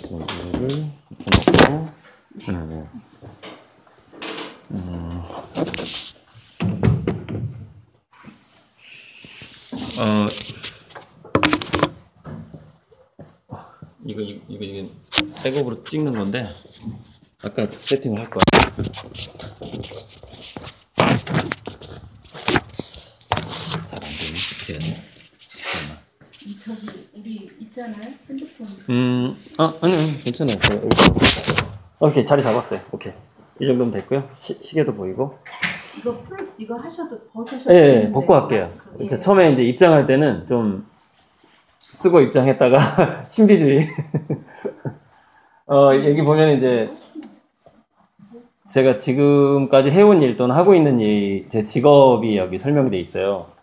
이거를 넣고, 이거 백업으로 찍는 건데, 아까 세팅을 할 거야. 잘 안 되니? 어떻게 해야 돼? 잠깐만. 저기, 우리 있잖아요? 핸드폰. 아니, 괜찮아요. 오케이, 자리 잡았어요. 오케이. 이 정도면 됐고요. 시계도 보이고. 이거 하셔도 벗으셔도 네, 벗고 할게요. 예. 처음에 이제 입장할 때는 좀 쓰고 입장했다가 신비주의. 여기 보면 이제 제가 지금까지 해온 일 또는 하고 있는 일, 제 직업이 여기 설명되어 있어요.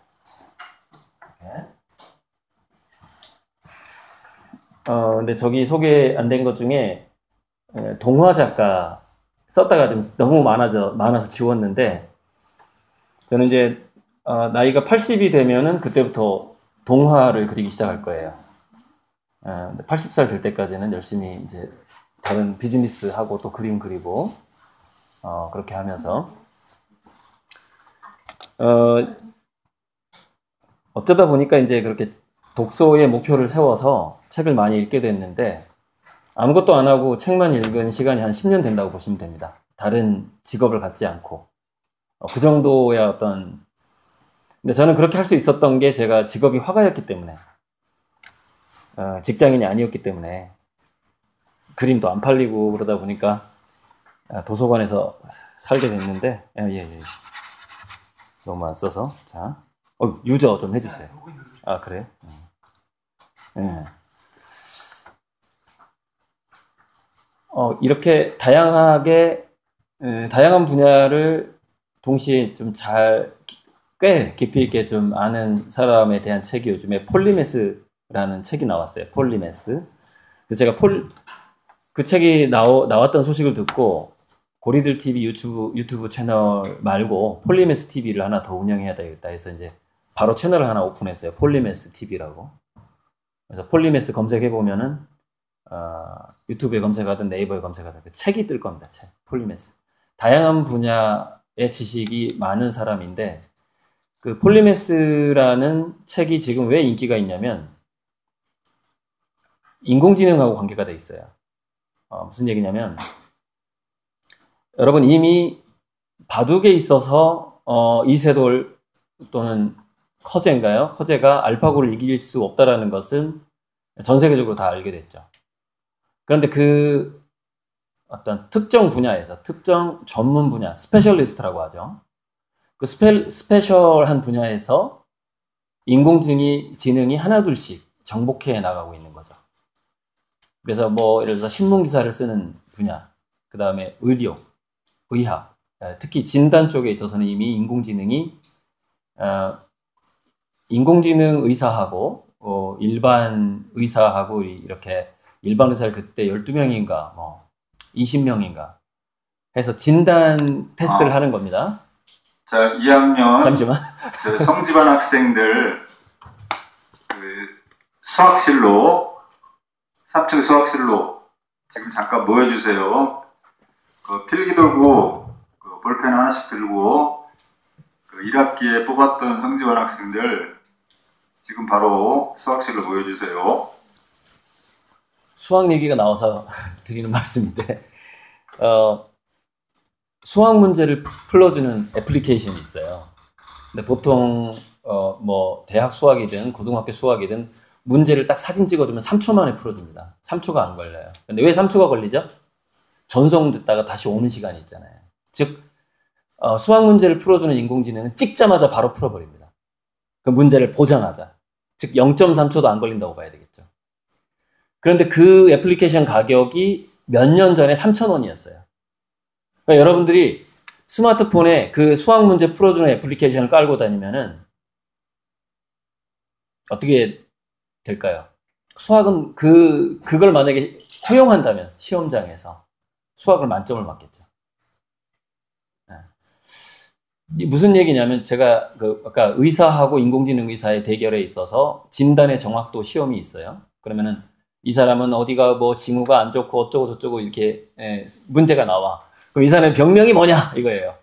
근데 저기 소개 안 된 것 중에 동화 작가 썼다가 좀 너무 많아서 지웠는데, 저는 이제 나이가 80이 되면은 그때부터 동화를 그리기 시작할 거예요. 80살 될 때까지는 열심히 이제 다른 비즈니스 하고 또 그림 그리고 그렇게 하면서 어쩌다 보니까 이제 그렇게 독서의 목표를 세워서 책을 많이 읽게 됐는데, 아무것도 안 하고 책만 읽은 시간이 한 10년 된다고 보시면 됩니다. 다른 직업을 갖지 않고. 그 정도의 근데 저는 그렇게 할 수 있었던 게 제가 직업이 화가였기 때문에, 직장인이 아니었기 때문에, 그림도 안 팔리고 그러다 보니까 도서관에서 살게 됐는데, 예. 너무 안 써서. 자, 유저 좀 해주세요. 아, 그래요? 예. 이렇게 다양한 분야를 동시에 좀 꽤 깊이 있게 좀 아는 사람에 대한 책이 요즘에 폴리메스라는 책이 나왔어요. 폴리메스. 그래서 제가 그 책이 나왔던 소식을 듣고, 고리들 TV 유튜브 채널 말고 폴리메스 TV를 하나 더 운영해야 되겠다 해서 이제 바로 채널을 하나 오픈했어요. 폴리메스 TV라고. 그래서 폴리메스 검색해보면은, 유튜브에 검색하든 네이버에 검색하든 그 책이 뜰 겁니다. 책. 폴리메스. 다양한 분야의 지식이 많은 사람인데, 그 폴리메스라는 책이 지금 왜 인기가 있냐면, 인공지능하고 관계가 돼 있어요. 무슨 얘기냐면, 여러분 이미 바둑에 있어서 이세돌 또는 커제가 알파고를 이길 수 없다라는 것은 전 세계적으로 다 알게 됐죠. 그런데 그 어떤 특정 분야에서, 특정 전문 분야, 스페셜리스트라고 하죠. 그 스페셜한 분야에서 인공지능이 하나둘씩 정복해 나가고 있는 거죠. 그래서 예를 들어서 신문기사를 쓰는 분야, 그 다음에 의료, 의학, 특히 진단 쪽에 있어서는 이미 인공지능 의사하고, 일반 의사하고 이렇게 일반 의사를 그때 12명인가, 20명인가 해서 진단 테스트를 하는 겁니다. 자, 2학년 잠시만. 성지반 학생들 수학실로 3층 수학실로 지금 잠깐 모여주세요. 필기 들고 볼펜 하나씩 들고 1학기에 뽑았던 성지반 학생들 지금 바로 수학실로 모여주세요. 수학 얘기가 나와서 드리는 말씀인데, 수학 문제를 풀어주는 애플리케이션이 있어요. 근데 보통 대학 수학이든 고등학교 수학이든 문제를 딱 사진 찍어주면 3초 만에 풀어줍니다. 3초가 안 걸려요. 근데 왜 3초가 걸리죠? 전송됐다가 다시 오는 시간이 있잖아요. 즉 수학 문제를 풀어주는 인공지능은 찍자마자 바로 풀어버립니다. 그 문제를 보자마자. 즉 0.3초도 안 걸린다고 봐야 되겠죠. 그런데 그 애플리케이션 가격이 몇 년 전에 3,000원이었어요. 그러니까 여러분들이 스마트폰에 그 수학 문제 풀어주는 애플리케이션을 깔고 다니면은 어떻게 될까요? 수학은 그걸 만약에 허용한다면 시험장에서 수학을 만점을 맞겠죠. 무슨 얘기냐면, 제가 아까 의사하고 인공지능 의사의 대결에 있어서 진단의 정확도 시험이 있어요. 그러면은 이 사람은 어디가 뭐 징후가 안 좋고 어쩌고 저쩌고 이렇게 문제가 나와. 그럼 이 사람의 병명이 뭐냐 이거예요.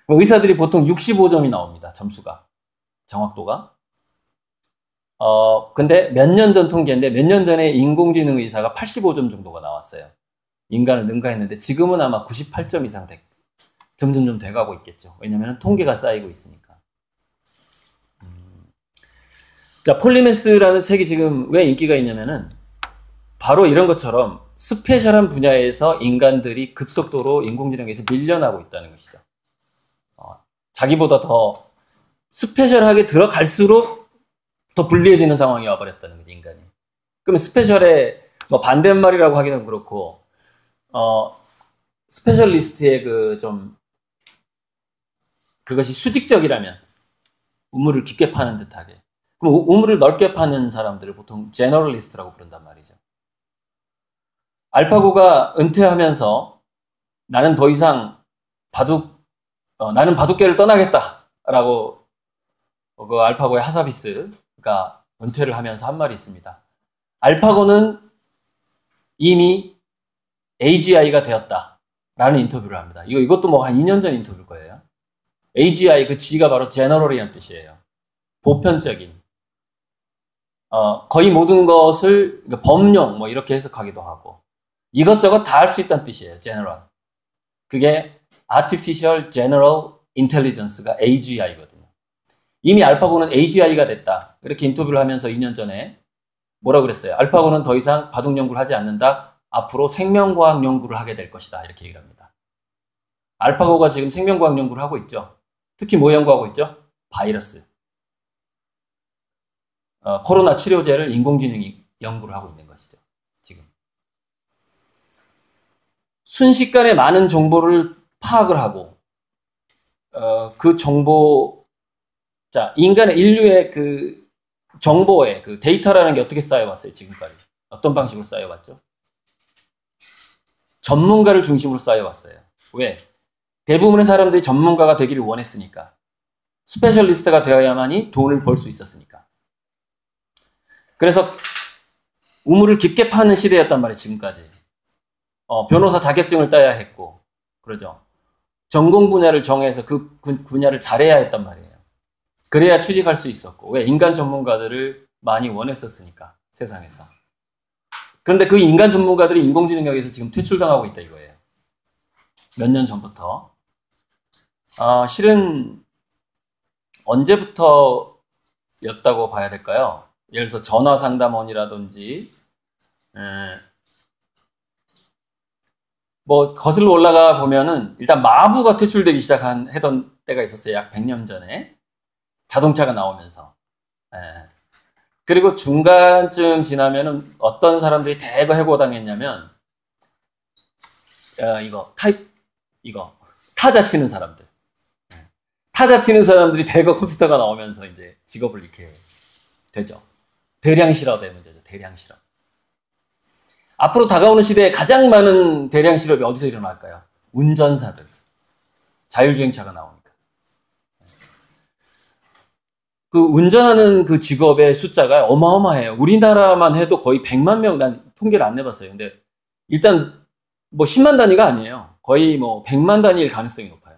의사들이 보통 65점이 나옵니다. 점수가. 정확도가. 근데 몇 년 전 통계인데 몇 년 전에 인공지능 의사가 85점 정도가 나왔어요. 인간을 능가했는데 지금은 아마 98점 이상 점점 좀 돼가고 있겠죠. 왜냐면 통계가 쌓이고 있으니까. 자, 폴리메스라는 책이 지금 왜 인기가 있냐면은 바로 이런 것처럼 스페셜한 분야에서 인간들이 급속도로 인공지능에서 밀려나고 있다는 것이죠. 자기보다 더 스페셜하게 들어갈수록 더 불리해지는 상황이 와버렸다는 거지, 인간이. 그러면 스페셜의 뭐 반대말이라고 하기는 그렇고, 스페셜리스트의 그것이 수직적이라면, 우물을 깊게 파는 듯하게. 그럼 우물을 넓게 파는 사람들을 보통 제너럴리스트라고 부른단 말이죠. 알파고가 은퇴하면서 나는 더 이상 나는 바둑계를 떠나겠다라고 그 알파고의 하사비스가 은퇴를 하면서 한 말이 있습니다. 알파고는 이미 AGI가 되었다라는 인터뷰를 합니다. 이것도 뭐 한 2년 전 인터뷰일 거예요. AGI 그 G가 바로 제너럴이라는 뜻이에요. 보편적인. 거의 모든 것을 범용 뭐 이렇게 해석하기도 하고 이것저것 다 할 수 있다는 뜻이에요. 제너럴. 그게 Artificial General Intelligence가 AGI거든요. 이미 알파고는 AGI가 됐다. 이렇게 인터뷰를 하면서 2년 전에 뭐라 그랬어요? 알파고는 더 이상 바둑 연구를 하지 않는다. 앞으로 생명과학 연구를 하게 될 것이다. 이렇게 얘기를 합니다. 알파고가 지금 생명과학 연구를 하고 있죠. 특히 뭐 연구하고 있죠? 바이러스. 코로나 치료제를 인공지능이 연구를 하고 있는 것이죠. 지금. 순식간에 많은 정보를 파악을 하고 그 정보, 자, 인류의 그 정보의 그 데이터라는 게 어떻게 쌓여왔어요, 지금까지? 어떤 방식으로 쌓여왔죠? 전문가를 중심으로 쌓여왔어요. 왜? 대부분의 사람들이 전문가가 되기를 원했으니까. 스페셜리스트가 되어야만이 돈을 벌 수 있었으니까. 그래서 우물을 깊게 파는 시대였단 말이에요, 지금까지. 변호사 자격증을 따야 했고, 그러죠. 전공 분야를 정해서 그 분야를 잘해야 했단 말이에요. 그래야 취직할 수 있었고, 왜? 인간 전문가들을 많이 원했었으니까, 세상에서. 그런데 그 인간 전문가들이 인공지능에서 지금 퇴출당하고 있다 이거예요. 몇 년 전부터. 실은 언제부터였다고 봐야 될까요? 예를 들어서 전화상담원이라든지 뭐 거슬러 올라가 보면은 일단 마부가 퇴출되기 했던 때가 있었어요. 약 100년 전에. 자동차가 나오면서. 그리고 중간쯤 지나면은 어떤 사람들이 대거 해고당했냐면 타자 치는 사람들. 타자 치는 사람들이 대거 컴퓨터가 나오면서 이제 직업을 이렇게 되죠. 대량 실업의 문제죠. 대량 실업. 앞으로 다가오는 시대에 가장 많은 대량 실업이 어디서 일어날까요? 운전사들. 자율주행차가 나오니까. 그 운전하는 그 직업의 숫자가 어마어마해요. 우리나라만 해도 거의 100만 명, 난 통계를 안 내봤어요. 근데 일단 뭐 10만 단위가 아니에요. 거의 뭐 100만 단위일 가능성이 높아요.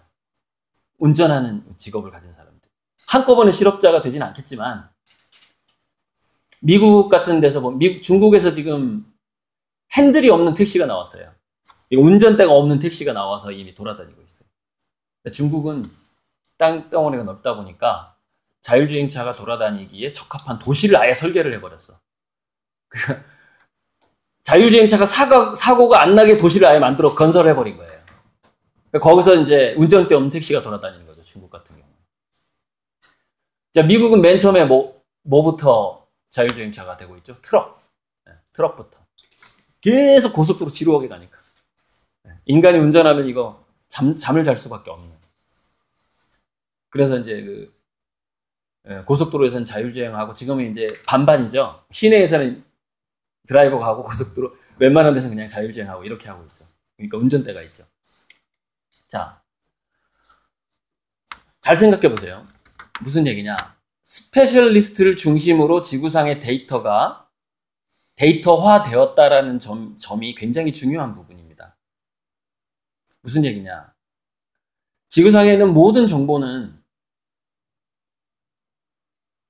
운전하는 직업을 가진 사람들. 한꺼번에 실업자가 되진 않겠지만 미국 같은 데서 중국에서 지금 핸들이 없는 택시가 나왔어요. 운전대가 없는 택시가 나와서 이미 돌아다니고 있어요. 중국은 땅덩어리가 넓다 보니까 자율주행차가 돌아다니기에 적합한 도시를 아예 설계를 해버렸어. 자율주행차가 사고가 안 나게 도시를 아예 건설해버린 거예요. 거기서 이제 운전대 없는 택시가 돌아다니는 거죠. 중국 같은 경우. 자, 미국은 맨 처음에 뭐부터 자율주행차가 되고 있죠? 트럭부터. 계속 고속도로 지루하게 가니까. 인간이 운전하면 이거 잠을 잘 수밖에 없는. 그래서 이제 고속도로에서는 자율주행하고 지금은 이제 반반이죠. 시내에서는 드라이버가 하고 고속도로 웬만한 데서는 그냥 자율주행하고 이렇게 하고 있죠. 그러니까 운전대가 있죠. 자, 잘 생각해 보세요. 무슨 얘기냐? 스페셜리스트를 중심으로 지구상의 데이터가 데이터화 되었다라는 점이 굉장히 중요한 부분입니다. 무슨 얘기냐? 지구상에 있는 모든 정보는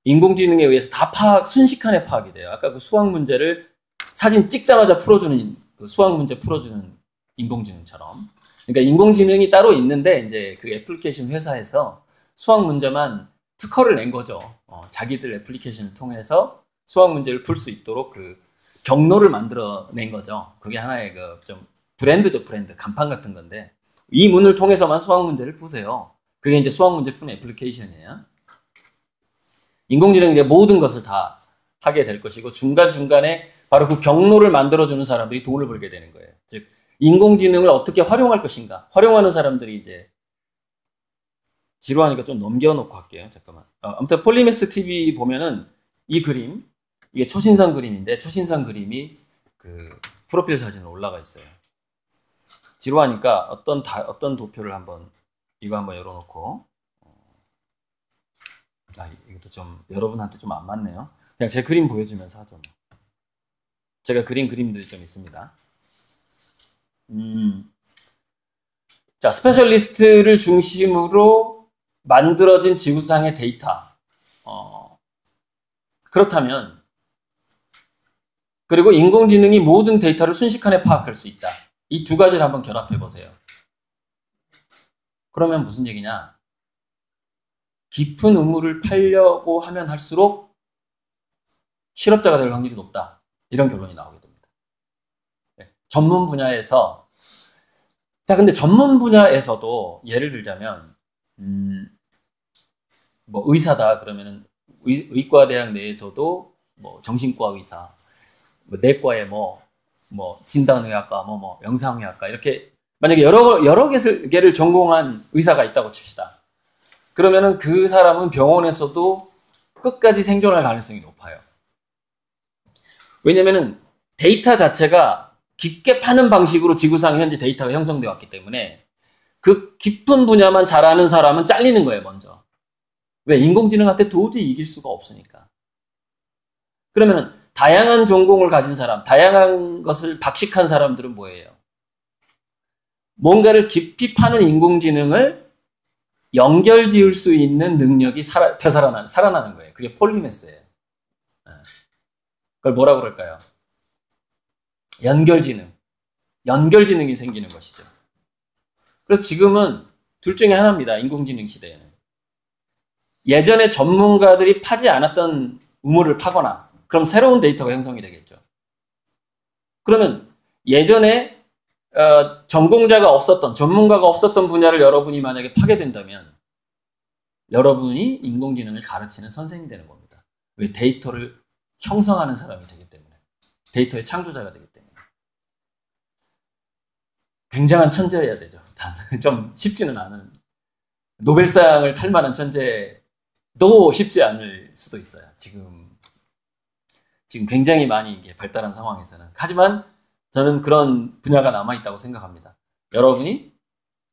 인공지능에 의해서 다 순식간에 파악이 돼요. 아까 그 수학 문제를 사진 찍자마자 풀어주는, 그 수학 문제 풀어주는 인공지능처럼. 그러니까 인공지능이 따로 있는데, 이제 그 애플리케이션 회사에서 수학 문제만 특허를 낸 거죠. 자기들 애플리케이션을 통해서 수학 문제를 풀 수 있도록 그 경로를 만들어낸 거죠. 그게 하나의 그 좀 브랜드죠, 브랜드. 간판 같은 건데. 이 문을 통해서만 수학 문제를 푸세요. 그게 이제 수학 문제 푸는 애플리케이션이에요. 인공지능이 이제 모든 것을 다 하게 될 것이고, 중간중간에 바로 그 경로를 만들어주는 사람들이 돈을 벌게 되는 거예요. 즉, 인공지능을 어떻게 활용할 것인가. 활용하는 사람들이 이제, 지루하니까 좀 넘겨놓고 할게요. 잠깐만. 아무튼 폴리메스 TV 보면은 이 그림, 이게 초신성 그림인데, 초신성 그림이 그 프로필 사진으로 올라가 있어요. 지루하니까 어떤 도표를 이거 한번 열어놓고, 이것도 좀 여러분한테 좀 안 맞네요. 그냥 제 그림 보여주면서 하죠. 제가 그린 그림들이 좀 있습니다. 자, 스페셜리스트를 중심으로 만들어진 지구상의 데이터. 그렇다면, 그리고 인공지능이 모든 데이터를 순식간에 파악할 수 있다. 이 두 가지를 한번 결합해 보세요. 그러면 무슨 얘기냐? 깊은 우물을 파려고 하면 할수록 실업자가 될 확률이 높다. 이런 결론이 나오게 됩니다. 네. 전문 분야에서, 자, 근데 전문 분야에서도 예를 들자면, 뭐 의사다 그러면은 의과대학 내에서도 뭐 정신과 의사, 뭐 내과에 뭐 진단의학과, 영상의학과 이렇게 만약에 여러 개를 전공한 의사가 있다고 칩시다. 그러면은 그 사람은 병원에서도 끝까지 생존할 가능성이 높아요. 왜냐면은 데이터 자체가 깊게 파는 방식으로 지구상에 현재 데이터가 형성되어 왔기 때문에 그 깊은 분야만 잘하는 사람은 잘리는 거예요, 먼저. 왜? 인공지능한테 도저히 이길 수가 없으니까. 그러면은 다양한 전공을 가진 사람, 다양한 것을 박식한 사람들은 뭐예요? 뭔가를 깊이 파는 인공지능을 연결 지을 수 있는 능력이 살아나는 거예요. 그게 폴리메스예요. 그걸 뭐라고 그럴까요? 연결지능이 생기는 것이죠. 그래서 지금은 둘 중에 하나입니다. 인공지능 시대에는. 예전에 전문가들이 파지 않았던 우물을 파거나, 그럼 새로운 데이터가 형성이 되겠죠. 그러면 예전에 전공자가 없었던, 전문가가 없었던 분야를 여러분이 만약에 파게 된다면 여러분이 인공지능을 가르치는 선생님이 되는 겁니다. 왜? 데이터를 형성하는 사람이 되기 때문에. 데이터의 창조자가 되기 때문에. 굉장한 천재여야 되죠. 좀 쉽지는 않은. 노벨상을 탈 만한 천재도 쉽지 않을 수도 있어요. 지금 굉장히 많이 이게 발달한 상황에서는. 하지만 저는 그런 분야가 남아있다고 생각합니다. 여러분이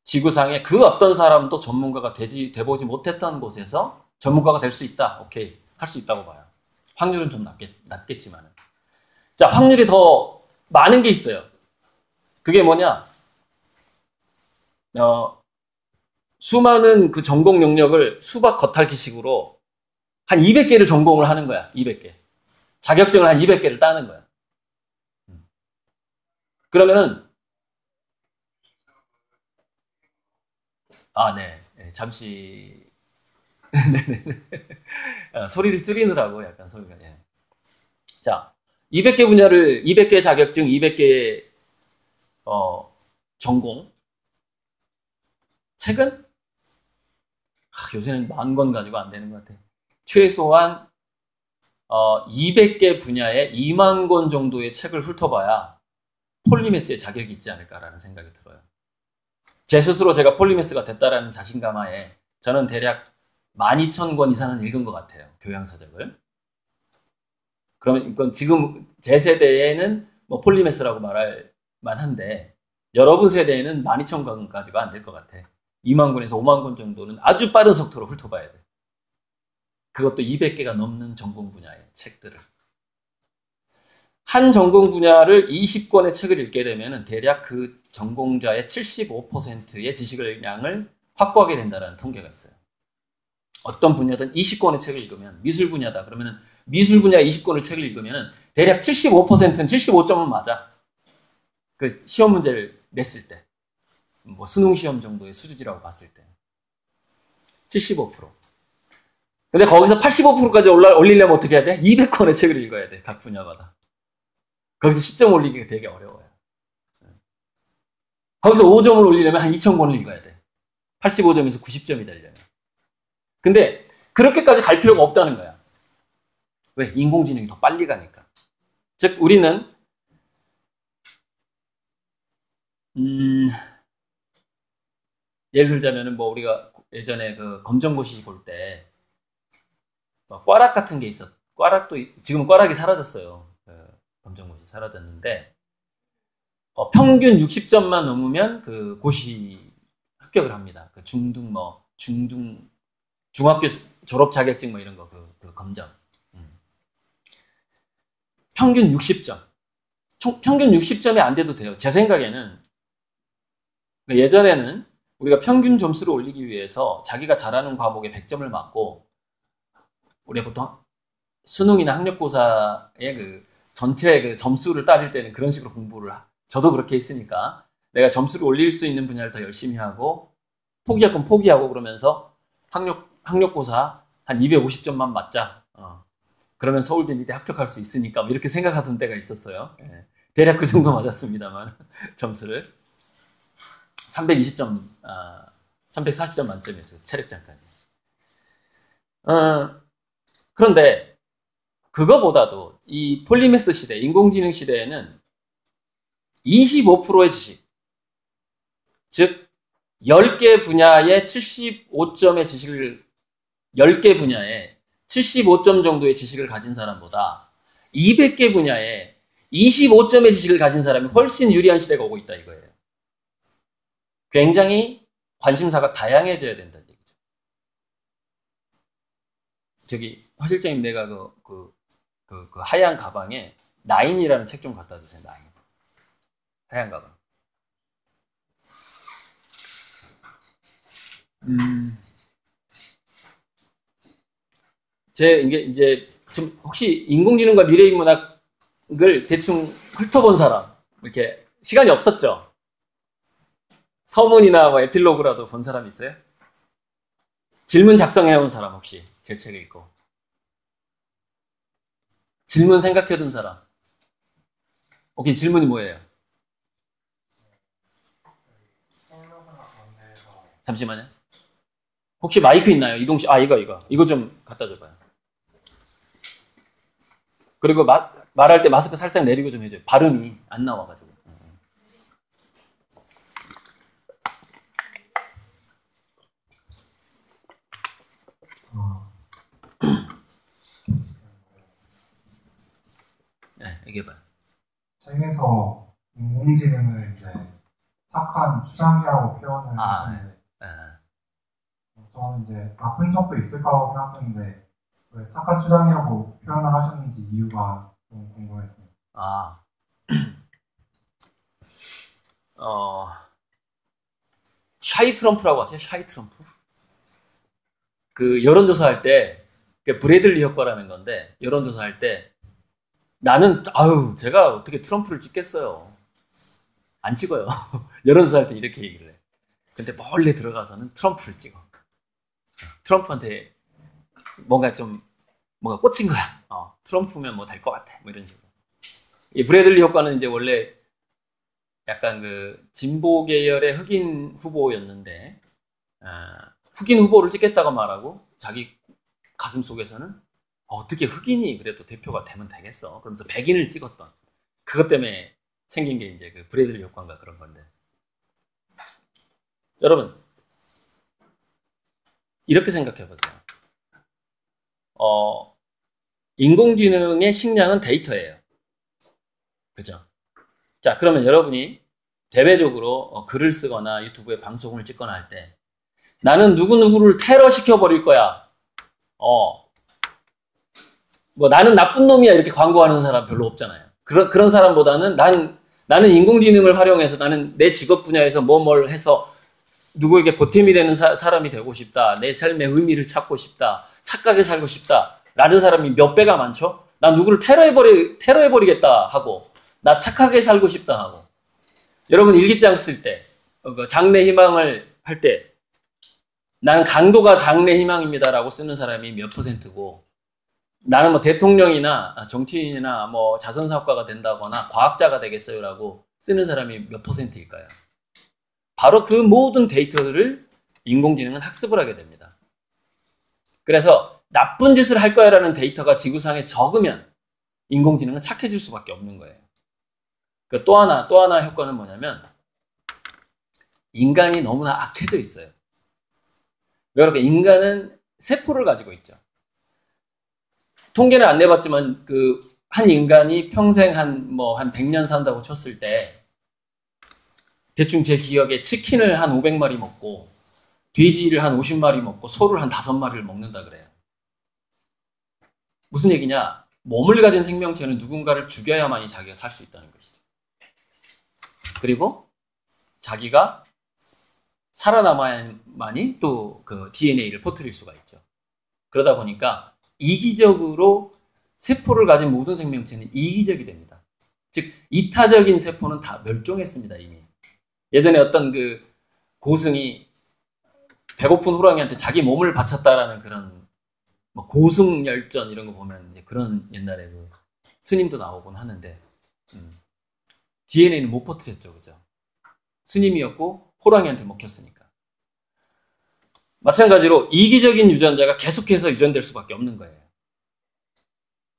지구상에 그 어떤 사람도 전문가가 돼보지 못했던 곳에서 전문가가 될 수 있다. 오케이. 할 수 있다고 봐요. 확률은 좀 낮겠지만. 자, 확률이 더 많은 게 있어요. 그게 뭐냐? 수많은 그 전공 영역을 수박 겉핥기식으로 한 200개를 전공을 하는 거야. 200개. 자격증을 한 200개를 따는 거야. 그러면은, 네. 잠시, 소리를 줄이느라고 약간 소리가, 예. 자, 200개 분야를, 200개 자격증, 200개, 전공. 책은? 요새는 10,000권 가지고 안 되는 것 같아. 최소한, 200개 분야에 20,000권 정도의 책을 훑어봐야 폴리메스의 자격이 있지 않을까라는 생각이 들어요. 제 스스로 제가 폴리메스가 됐다라는 자신감하에 저는 대략 12,000권 이상은 읽은 것 같아요. 교양서적을. 그러면 이건 지금 제 세대에는 뭐 폴리메스라고 말할 만한데 여러분 세대에는 12,000권까지가 안 될 것 같아. 20,000권에서 50,000권 정도는 아주 빠른 속도로 훑어봐야 돼. 그것도 200개가 넘는 전공 분야의 책들을. 한 전공 분야를 20권의 책을 읽게 되면 대략 그 전공자의 75%의 지식량을 확보하게 된다는 통계가 있어요. 어떤 분야든 20권의 책을 읽으면, 미술 분야다 그러면 미술 분야 20권의 책을 읽으면 대략 75%는 75점은 맞아. 그 시험 문제를 냈을 때, 뭐 수능 시험 정도의 수준이라고 봤을 때 75%. 근데 거기서 85%까지 올리려면 어떻게 해야 돼? 200권의 책을 읽어야 돼. 각 분야마다. 거기서 10점 올리기가 되게 어려워요. 거기서 5점을 올리려면 한 2000권을 읽어야 돼. 85점에서 90점이 되려면. 근데 그렇게까지 갈 필요가 없다는 거야. 왜? 인공지능이 더 빨리 가니까. 즉 우리는 예를 들자면은 뭐 우리가 예전에 그 검정고시 볼 때 꽈락 같은 게 꽈락도 지금 꽈락이 사라졌어요. 검정고시 사라졌는데 평균 60점만 넘으면 그 고시 합격을 합니다. 그 중학교 졸업 자격증 뭐 이런 거 그 검정. 평균 60점. 평균 60점이 안 돼도 돼요. 제 생각에는 예전에는 우리가 평균 점수를 올리기 위해서 자기가 잘하는 과목에 100점을 맞고 우리가 보통 수능이나 학력고사의 그 전체 그 점수를 따질 때는 그런 식으로 공부를 저도 그렇게 했으니까 내가 점수를 올릴 수 있는 분야를 더 열심히 하고 포기할 건 포기하고 그러면서 학력고사 한 250점만 맞자. 그러면 서울대 미대 합격할 수 있으니까 뭐 이렇게 생각하던 때가 있었어요. 예. 대략 그 정도 맞았습니다만 점수를 320점, 340점 만점이었어요. 체력장까지. 그런데 그거보다도 이 폴리메스 시대, 인공지능 시대에는 25%의 지식, 즉 10개 분야의 75점의 지식을 10개 분야에 75점 정도의 지식을 가진 사람보다 200개 분야에 25점의 지식을 가진 사람이 훨씬 유리한 시대가 오고 있다 이거예요. 굉장히 관심사가 다양해져야 된다는 얘기죠. 저기 화실장님 내가 그 하얀 가방에 나인이라는 책 좀 갖다 주세요. 나인. 하얀 가방. 이제 지금 혹시 인공지능과 미래인문학을 대충 훑어본 사람 이렇게 시간이 없었죠? 서문이나 뭐 에필로그라도 본 사람 있어요? 질문 작성해온 사람 혹시 제 책을 읽고 질문 생각해둔 사람. 오케이, 질문이 뭐예요? 잠시만요. 혹시 마이크 있나요? 이동씨, 이거 좀 갖다 줘봐요. 그리고 말할 때 마스크 살짝 내리고 좀 해줘요. 발음이 안 나와가지고. 네, 얘기해봐요. 책에서 인공지능을 이제 착한 추장이라고 표현을 하는데 저는 이제 나쁜 적도 있을 거라고 생각했는데 왜 착한 추장이라고 표현을 하셨는지 이유가 좀 궁금했어요. 샤이 트럼프라고 아세요? 샤이 트럼프? 그 여론조사할 때 브래들리 효과라는 건데 여론조사할 때 나는 제가 어떻게 트럼프를 찍겠어요. 안 찍어요. 여론조사할 때 이렇게 얘기를 해. 근데 몰래 들어가서는 트럼프를 찍어. 트럼프한테 뭔가 꽂힌 거야. 트럼프면 뭐 될 것 같아. 뭐 이런 식으로. 이 브래들리 효과는 이제 원래 약간 그 진보 계열의 흑인 후보였는데, 흑인 후보를 찍겠다고 말하고 자기 가슴 속에서는 어떻게 흑인이 그래도 대표가 되면 되겠어. 그러면서 백인을 찍었던 그것 때문에 생긴 게 이제 그 브래들리 효과인가 그런 건데. 여러분, 이렇게 생각해 보세요. 인공지능의 식량은 데이터예요. 그죠? 자, 그러면 여러분이 대외적으로 글을 쓰거나 유튜브에 방송을 찍거나 할 때 나는 누구누구를 테러시켜버릴 거야. 뭐 나는 나쁜 놈이야 이렇게 광고하는 사람 별로 없잖아요. 그런 사람보다는 나는 인공지능을 활용해서 나는 내 직업 분야에서 뭘 해서 누구에게 보탬이 되는 사람이 되고 싶다. 내 삶의 의미를 찾고 싶다. 착하게 살고 싶다. 라는 사람이 몇 배가 많죠? 나 누구를 테러해버리겠다 하고, 나 착하게 살고 싶다 하고. 여러분 일기장 쓸 때, 장래 희망을 할 때, 나는 강도가 장래 희망입니다라고 쓰는 사람이 몇 %고, 나는 뭐 대통령이나 정치인이나 뭐 자선사업가가 된다거나 과학자가 되겠어요라고 쓰는 사람이 몇 %일까요? 바로 그 모든 데이터를 인공지능은 학습을 하게 됩니다. 그래서 나쁜 짓을 할 거야라는 데이터가 지구상에 적으면 인공지능은 착해질 수밖에 없는 거예요. 또 하나 효과는 뭐냐면 인간이 너무나 악해져 있어요. 왜 그렇게? 인간은 세포를 가지고 있죠. 통계는 안 내봤지만 한 인간이 평생 한 100년 산다고 쳤을 때 대충 제 기억에 치킨을 한 500마리 먹고 돼지를 한 50마리 먹고 소를 한 5마리를 먹는다 그래요. 무슨 얘기냐? 몸을 가진 생명체는 누군가를 죽여야만이 자기가 살 수 있다는 것이죠. 그리고 자기가 살아남아야만이 또 그 DNA를 퍼뜨릴 수가 있죠. 그러다 보니까 이기적으로 세포를 가진 모든 생명체는 이기적이 됩니다. 즉 이타적인 세포는 다 멸종했습니다. 이미. 예전에 어떤 그 고승이 배고픈 호랑이한테 자기 몸을 바쳤다라는 그런 뭐 고승열전 이런 거 보면 이제 그런 옛날에 그 스님도 나오곤 하는데 DNA는 못 퍼뜨렸죠, 그죠? 스님이었고 호랑이한테 먹혔으니까. 마찬가지로 이기적인 유전자가 계속해서 유전될 수밖에 없는 거예요.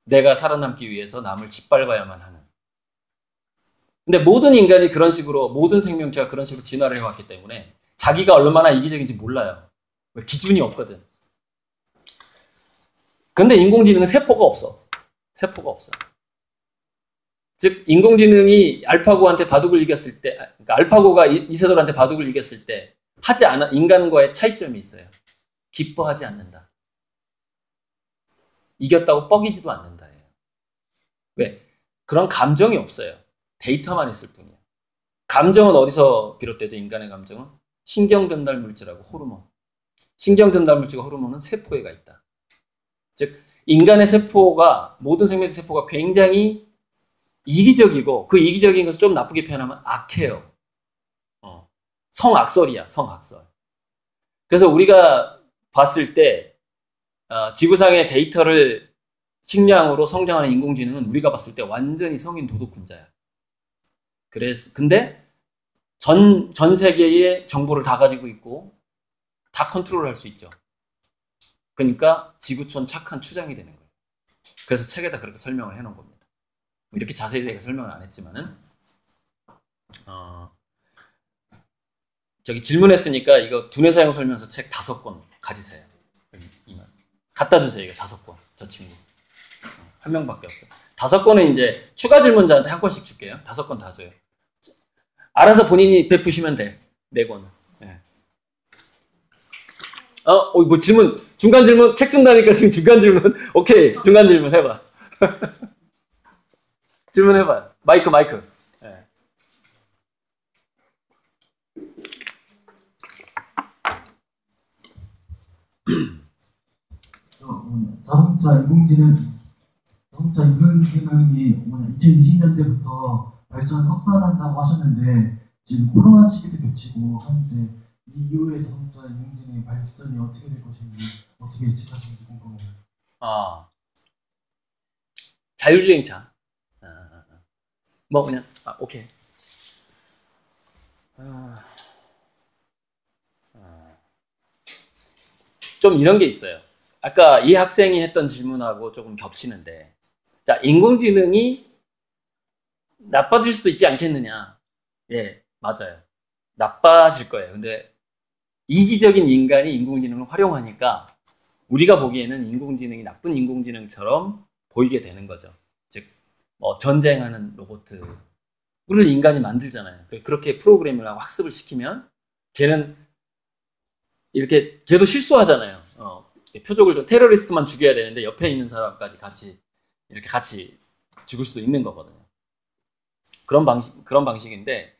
내가 살아남기 위해서 남을 짓밟아야만 하는. 근데 모든 인간이 그런 식으로, 모든 생명체가 그런 식으로 진화를 해왔기 때문에 자기가 얼마나 이기적인지 몰라요. 왜? 기준이 없거든. 근데 인공지능은 세포가 없어. 세포가 없어. 즉 인공지능이 알파고한테 바둑을 이겼을 때, 그러니까 알파고가 이세돌한테 바둑을 이겼을 때 하지 않아, 인간과의 차이점이 있어요. 기뻐하지 않는다. 이겼다고 뻐기지도 않는다. 왜? 그런 감정이 없어요. 데이터만 있을 뿐이야. 감정은 어디서 비롯되죠? 인간의 감정은 신경전달 물질하고 호르몬. 신경전달 물질과 호르몬은 세포에가 있다. 즉 인간의 세포가, 모든 생명체 세포가 굉장히 이기적이고, 그 이기적인 것을 좀 나쁘게 표현하면 악해요. 성악설이야, 성악설. 그래서 우리가 봤을 때 지구상의 데이터를 식량으로 성장하는 인공지능은 우리가 봤을 때 완전히 성인 도둑분자야. 근데 전 세계의 정보를 다 가지고 있고 다 컨트롤할 수 있죠. 그러니까 지구촌 착한 추장이 되는 거예요. 그래서 책에다 그렇게 설명을 해놓은 겁니다. 이렇게 자세히 제가 설명을 안 했지만은 저기 질문했으니까 이거 두뇌 사용 설명서 책 5권 가지세요. 갖다 주세요. 이거 5권. 저 친구 한 명밖에 없어요. 5권은 이제 추가 질문자한테 한 권씩 줄게요. 5권 다 줘요. 알아서 본인이 베푸시면 돼. 4권은. 네. 뭐 질문, 중간 질문, 책 준다니까 지금 중간 질문. 오케이, 중간 질문 해봐. 질문해봐요. 마이크. 네. 자동차 인공지능이 2020년대부터 발전 확산한다고 하셨는데 지금 코로나 시기도 겹치고 하는데 이 이후에 자동차 인공지능의 발전이 어떻게 될 것인지 어떻게 예측하시는지 궁금해요. 자율주행차. 뭐 그냥 오케이. 좀 이런 게 있어요. 아까 이 학생이 했던 질문하고 조금 겹치는데, 자, 인공지능이 나빠질 수도 있지 않겠느냐? 예, 맞아요. 나빠질 거예요. 근데 이기적인 인간이 인공지능을 활용하니까 우리가 보기에는 인공지능이 나쁜 인공지능처럼 보이게 되는 거죠. 즉, 뭐 전쟁하는 로봇을 인간이 만들잖아요. 그렇게 프로그램을 하고 학습을 시키면 걔는 이렇게 걔도 실수하잖아요. 표적을 좀 테러리스트만 죽여야 되는데 옆에 있는 사람까지 같이 이렇게 같이 죽을 수도 있는 거거든요. 그런 방식인데,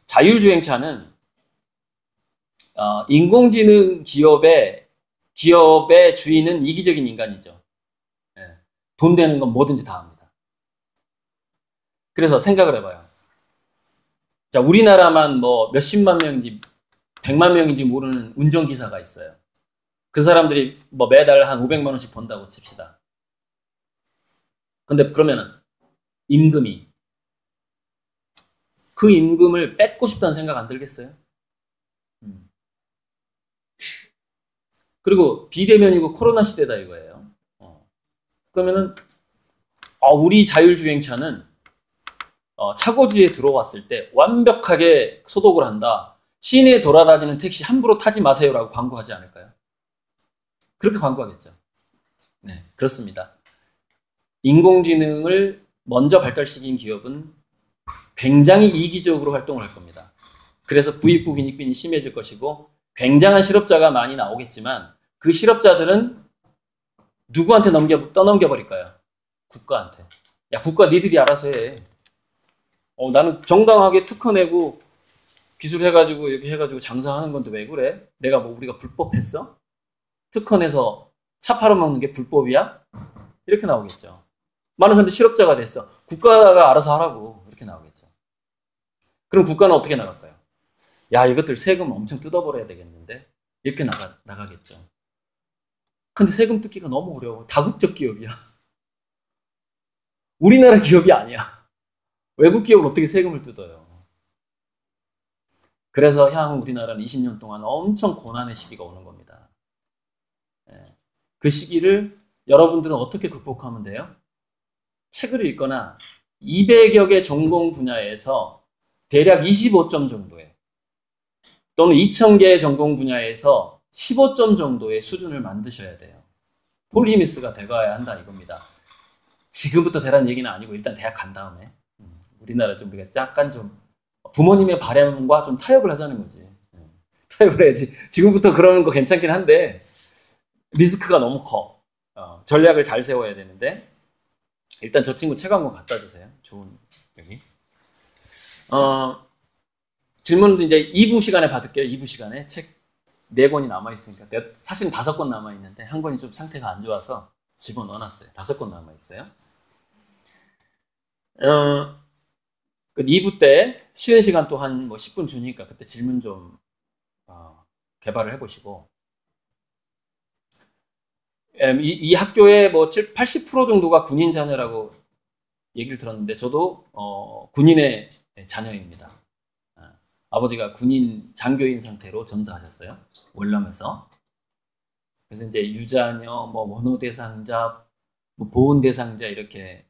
자율주행차는 인공지능 기업의 주인은 이기적인 인간이죠. 예. 돈 되는 건 뭐든지 다 합니다. 그래서 생각을 해봐요. 자, 우리나라만 뭐 몇십만 명인지 100만 명인지 모르는 운전기사가 있어요. 그 사람들이 뭐 매달 한 500만 원씩 번다고 칩시다. 근데 그러면은 임금이 그 임금을 뺏고 싶다는 생각 안 들겠어요? 그리고 비대면이고 코로나 시대다 이거예요. 그러면은 우리 자율주행차는 차고지에 들어왔을 때 완벽하게 소독을 한다. 시내에 돌아다니는 택시 함부로 타지 마세요라고 광고하지 않을까요? 그렇게 광고하겠죠. 네, 그렇습니다. 인공지능을 먼저 발달시킨 기업은 굉장히 이기적으로 활동을 할 겁니다. 그래서 부익부 빈익빈이 심해질 것이고 굉장한 실업자가 많이 나오겠지만 그 실업자들은 누구한테 떠넘겨버릴까요? 국가한테. 야, 국가 니들이 알아서 해. 나는 정당하게 특허 내고 기술해가지고 이렇게 해가지고 장사하는 건데 왜 그래? 내가 뭐 우리가 불법했어? 특허 내서 차 팔아먹는 게 불법이야? 이렇게 나오겠죠. 많은 사람들이 실업자가 됐어. 국가가 알아서 하라고. 이렇게 나오겠죠. 그럼 국가는 어떻게 나갈까요? 야, 이것들 세금 엄청 뜯어버려야 되겠는데? 이렇게 나가겠죠. 근데 세금 뜯기가 너무 어려워. 다국적 기업이야. 우리나라 기업이 아니야. 외국 기업을 어떻게 세금을 뜯어요? 그래서 향후 우리나라는 20년 동안 엄청 고난의 시기가 오는 겁니다. 그 시기를 여러분들은 어떻게 극복하면 돼요? 책을 읽거나 200여 개 전공 분야에서 대략 25점 정도의 또는 2000개의 전공 분야에서 15점 정도의 수준을 만드셔야 돼요. 폴리미스가 돼가야 한다 이겁니다. 지금부터 되라는 얘기는 아니고 일단 대학 간 다음에 우리나라 좀 우리가 약간 좀 부모님의 바람과 좀 타협을 하자는 거지. 타협을 해야지. 지금부터 그러는 거 괜찮긴 한데 리스크가 너무 커. 전략을 잘 세워야 되는데 일단 저 친구 책 한 권 갖다 주세요. 좋은 여기. 질문도 이제 2부 시간에 받을게요. 2부 시간에 책 4권이 남아있으니까 내가 사실은 5권 남아있는데 한 권이 좀 상태가 안 좋아서 집어넣어놨어요. 5권 남아있어요. 그 2부 때 쉬는 시간 또 한 뭐 10분 주니까 그때 질문 좀 개발을 해보시고 이 학교의 뭐 80% 정도가 군인 자녀라고 얘기를 들었는데 저도 군인의 자녀입니다. 아버지가 군인 장교인 상태로 전사하셨어요. 월남에서. 그래서 이제 유자녀, 뭐 원호 대상자, 뭐 보훈 대상자 이렇게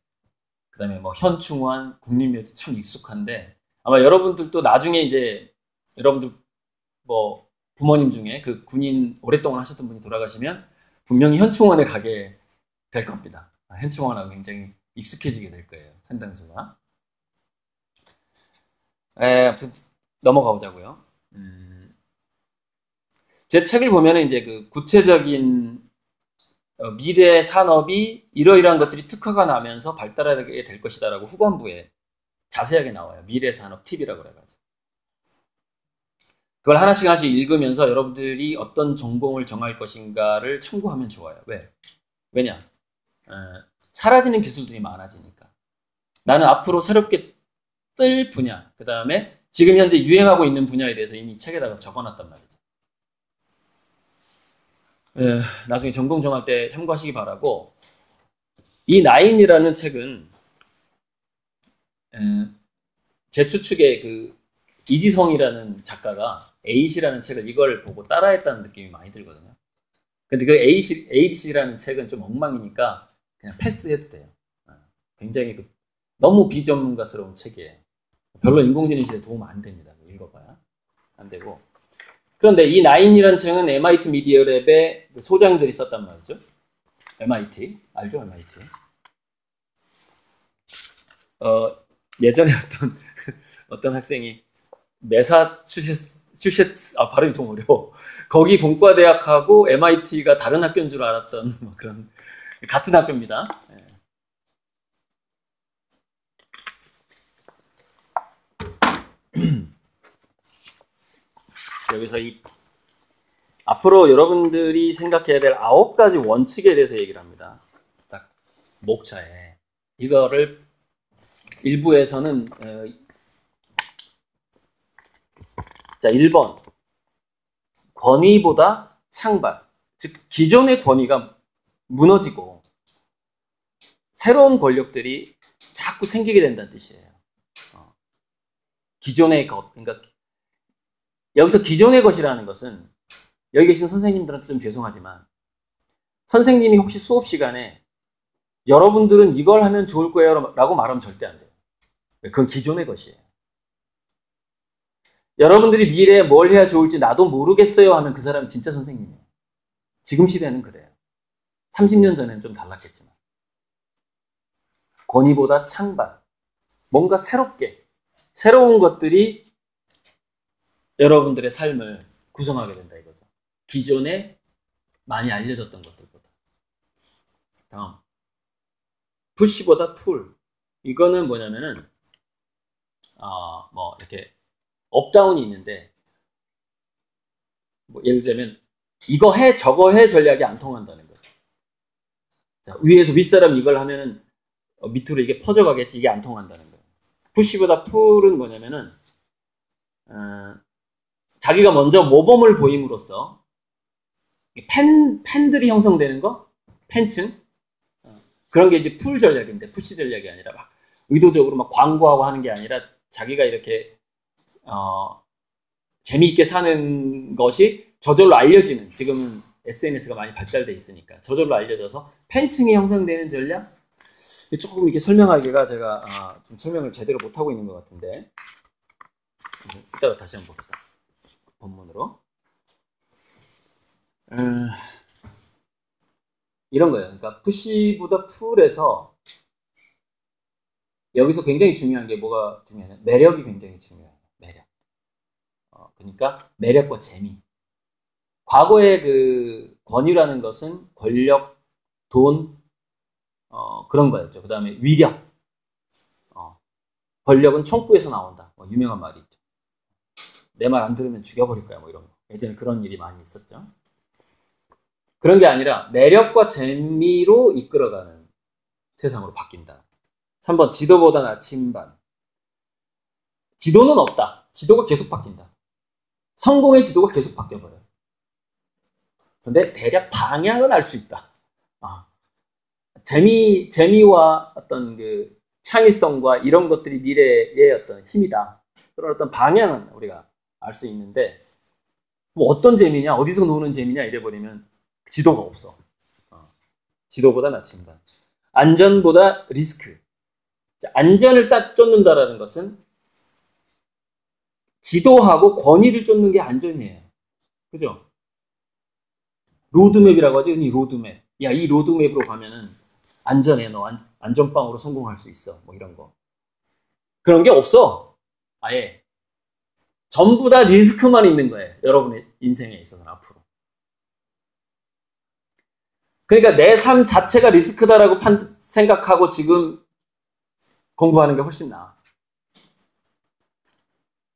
그다음에 뭐 현충원, 국립묘지 참 익숙한데 아마 여러분들도 나중에 이제 여러분들 뭐 부모님 중에 그 군인 오랫동안 하셨던 분이 돌아가시면 분명히 현충원에 가게 될 겁니다. 현충원하고 굉장히 익숙해지게 될 거예요. 상당수가. 아무튼 넘어가 보자고요. 제 책을 보면 이제 그 구체적인 미래 산업이 이러이러한 것들이 특화가 나면서 발달하게 될 것이다라고 후반부에 자세하게 나와요. 미래 산업 팁이라고 그래가지고. 그걸 하나씩 읽으면서 여러분들이 어떤 전공을 정할 것인가를 참고하면 좋아요. 왜냐? 사라지는 기술들이 많아지니까. 나는 앞으로 새롭게 뜰 분야, 그 다음에 지금 현재 유행하고 있는 분야에 대해서 이미 책에다가 적어놨단 말이죠. 나중에 전공 정할 때 참고하시기 바라고, 이 나인이라는 책은 제 추측에 그 이지성이라는 작가가 에잇이라는 책을 이걸 보고 따라했다는 느낌이 많이 들거든요. 근데 그 에잇이라는 책은 좀 엉망이니까 그냥 패스해도 돼요. 굉장히 너무 비전문가스러운 책이에요. 별로 인공지능 시대에 도움 안 됩니다. 읽어봐야 안 되고. 그런데 이 나인이라는 책은 MIT 미디어 랩의 소장들이 썼단 말이죠. MIT 알죠? MIT. 예전에 어떤 학생이 매사추세츠 발음이 좀 어려워. 거기 공과대학하고 MIT가 다른 학교인 줄 알았던 뭐 그런 같은 학교입니다. 여기서 앞으로 여러분들이 생각해야 될 9가지 원칙에 대해서 얘기를 합니다. 딱 목차에 이거를 일부에서는 자 1번 권위보다 창발, 즉 기존의 권위가 무너지고 새로운 권력들이 자꾸 생기게 된다는 뜻이에요. 기존의 것, 그러니까 여기서 기존의 것이라는 것은 여기 계신 선생님들한테 좀 죄송하지만 선생님이 혹시 수업 시간에 여러분들은 이걸 하면 좋을 거예요 라고 말하면 절대 안 돼요. 그건 기존의 것이에요. 여러분들이 미래에 뭘 해야 좋을지 나도 모르겠어요 하면 그 사람은 진짜 선생님이에요. 지금 시대는 그래요. 30년 전에는 좀 달랐겠지만. 권위보다 창발, 뭔가 새로운 것들이 여러분들의 삶을 구성하게 된다 이거죠. 기존에 많이 알려졌던 것들보다. 다음, 푸시보다 툴. 이거는 뭐냐면은 뭐 이렇게 업다운이 있는데 뭐 예를 들면 이거 해 저거 해 전략이 안 통한다는 거죠. 자, 위에서 윗사람 이걸 하면은 밑으로 이게 퍼져가겠지, 이게 안 통한다는 거예요. 푸시보다 툴은 뭐냐면은 자기가 먼저 모범을 보임으로써 팬들이 형성되는 거, 팬층 그런 게 이제 툴 전략인데 푸시 전략이 아니라 막 의도적으로 막 광고하고 하는 게 아니라 자기가 이렇게 재미있게 사는 것이 저절로 알려지는, 지금은 SNS가 많이 발달돼 있으니까 저절로 알려져서 팬층이 형성되는 전략. 조금 이렇게 설명하기가 제가 좀 설명을 제대로 못하고 있는 것 같은데 이따가 다시 한번 봅시다. 본문으로 이런 거예요. 그러니까 푸시보다 툴에서 여기서 굉장히 중요한 게 뭐가 중요하냐, 매력이 굉장히 중요해요. 매력. 그러니까 매력과 재미. 과거의 그 권위라는 것은 권력, 돈, 그런 거였죠. 그 다음에 위력. 권력은 총구에서 나온다. 뭐 유명한 말이 있죠. 내 말 안 들으면 죽여버릴 거야. 뭐 이런 거. 예전에 그런 일이 많이 있었죠. 그런 게 아니라 매력과 재미로 이끌어가는 세상으로 바뀐다. 3번 지도보다 나침반. 지도는 없다. 지도가 계속 바뀐다. 성공의 지도가 계속 바뀌어버려요. 근데 대략 방향은 알 수 있다. 재미와 어떤 그 창의성과 이런 것들이 미래의 어떤 힘이다. 그런 어떤 방향은 우리가 알 수 있는데, 뭐 어떤 재미냐, 어디서 노는 재미냐 이래버리면 지도가 없어. 지도보다 나침반. 안전보다 리스크. 안전을 딱 쫓는다라는 것은 지도하고 권위를 쫓는 게 안전이에요. 그죠? 로드맵이라고 하죠. 이 로드맵. 야, 이 로드맵으로 가면은 안전해. 너 안전빵으로 성공할 수 있어. 뭐 이런 거. 그런 게 없어. 아예. 전부 다 리스크만 있는 거예요. 여러분의 인생에 있어서는 앞으로. 그러니까 내 삶 자체가 리스크다라고 생각하고 지금 공부하는 게 훨씬 나아.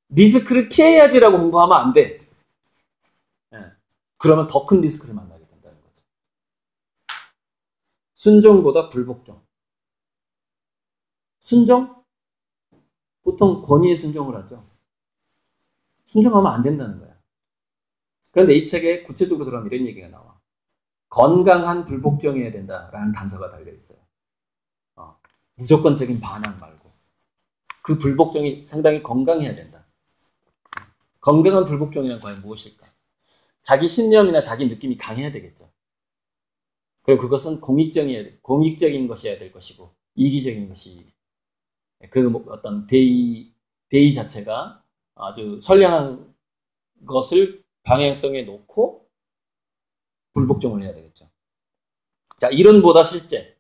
리스크를 피해야지라고 공부하면 안 돼. 그러면 더 큰 리스크를 만나게 된다는 거죠. 순종보다 불복종. 순종? 보통 권위에 순종을 하죠. 순종하면 안 된다는 거야. 그런데 이 책에 구체적으로 들어가면 이런 얘기가 나와. 건강한 불복종이어야 된다라는 단서가 달려있어요. 무조건적인 반항 말고. 그 불복종이 상당히 건강해야 된다. 건강한 불복종이란 과연 무엇일까? 자기 신념이나 자기 느낌이 강해야 되겠죠. 그리고 그것은 공익적인 것이어야 될 것이고, 이기적인 것이, 그 어떤 대의 자체가 아주 선량한 것을 방향성에 놓고 불복종을 해야 되겠죠. 자, 이론보다 실제.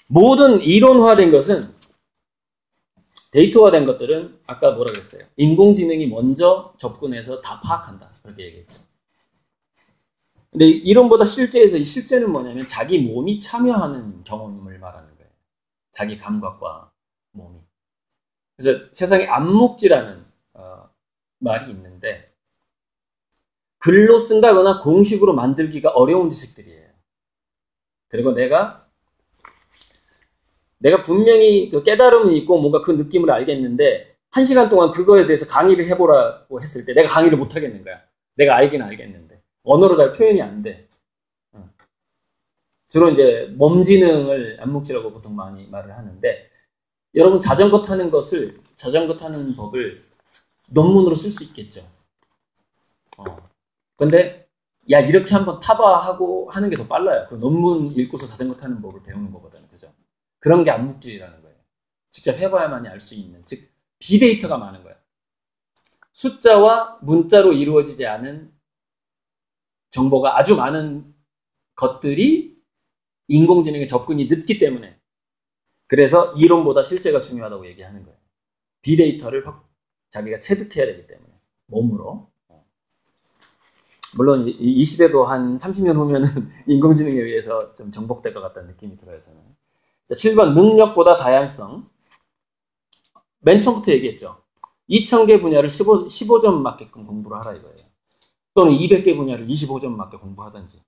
모든 이론화된 것은, 데이터화된 것들은 아까 뭐라 그랬어요? 인공지능이 먼저 접근해서 다 파악한다. 그렇게 얘기했죠. 근데 이론보다 실제에서 이 실제는 뭐냐면 자기 몸이 참여하는 경험을 말하는 거예요. 자기 감각과 그래서 세상에 암묵지라는 말이 있는데 글로 쓴다거나 공식으로 만들기가 어려운 지식들이에요. 그리고 내가 분명히 그 깨달음이 있고 뭔가 그 느낌을 알겠는데 1시간 동안 그거에 대해서 강의를 해보라고 했을 때 내가 강의를 못 하겠는 거야. 내가 알긴 알겠는데 언어로 잘 표현이 안 돼. 주로 이제 몸지능을 암묵지라고 보통 많이 말을 하는데 여러분 자전거 타는 법을 논문으로 쓸 수 있겠죠. 근데 야 이렇게 한번 타봐 하고 하는 게 더 빨라요. 그 논문 읽고서 자전거 타는 법을 배우는 것보다는. 그죠? 그런 게 암묵지라는 거예요. 직접 해봐야만이 알 수 있는, 즉 빅데이터가 많은 거예요. 숫자와 문자로 이루어지지 않은 정보가 아주 많은 것들이 인공지능의 접근이 늦기 때문에, 그래서 이론보다 실제가 중요하다고 얘기하는 거예요. 빅데이터를 자기가 체득해야 되기 때문에 몸으로. 물론 이 시대도 한 30년 후면은 인공지능에 의해서 좀 정복될 것 같다는 느낌이 들어요, 저는. 7번 능력보다 다양성. 맨 처음부터 얘기했죠. 2000개 분야를 15점 맞게끔 공부를 하라 이거예요. 또는 200개 분야를 25점 맞게 공부하든지.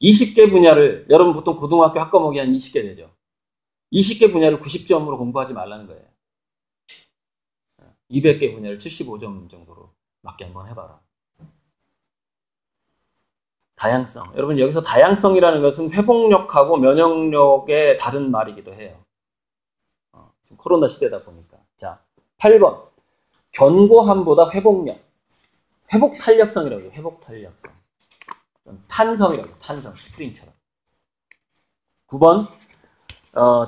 20개 분야를, 여러분 보통 고등학교 학과목이 한 20개 되죠. 20개 분야를 90점으로 공부하지 말라는 거예요. 200개 분야를 75점 정도로 맞게 한번 해봐라. 다양성. 여러분 여기서 다양성이라는 것은 회복력하고 면역력의 다른 말이기도 해요. 지금 코로나 시대다 보니까. 자, 8번. 견고함보다 회복력. 회복탄력성이라고 해요. 회복탄력성. 탄성이라고 해요. 탄성. 스프링처럼. 9번.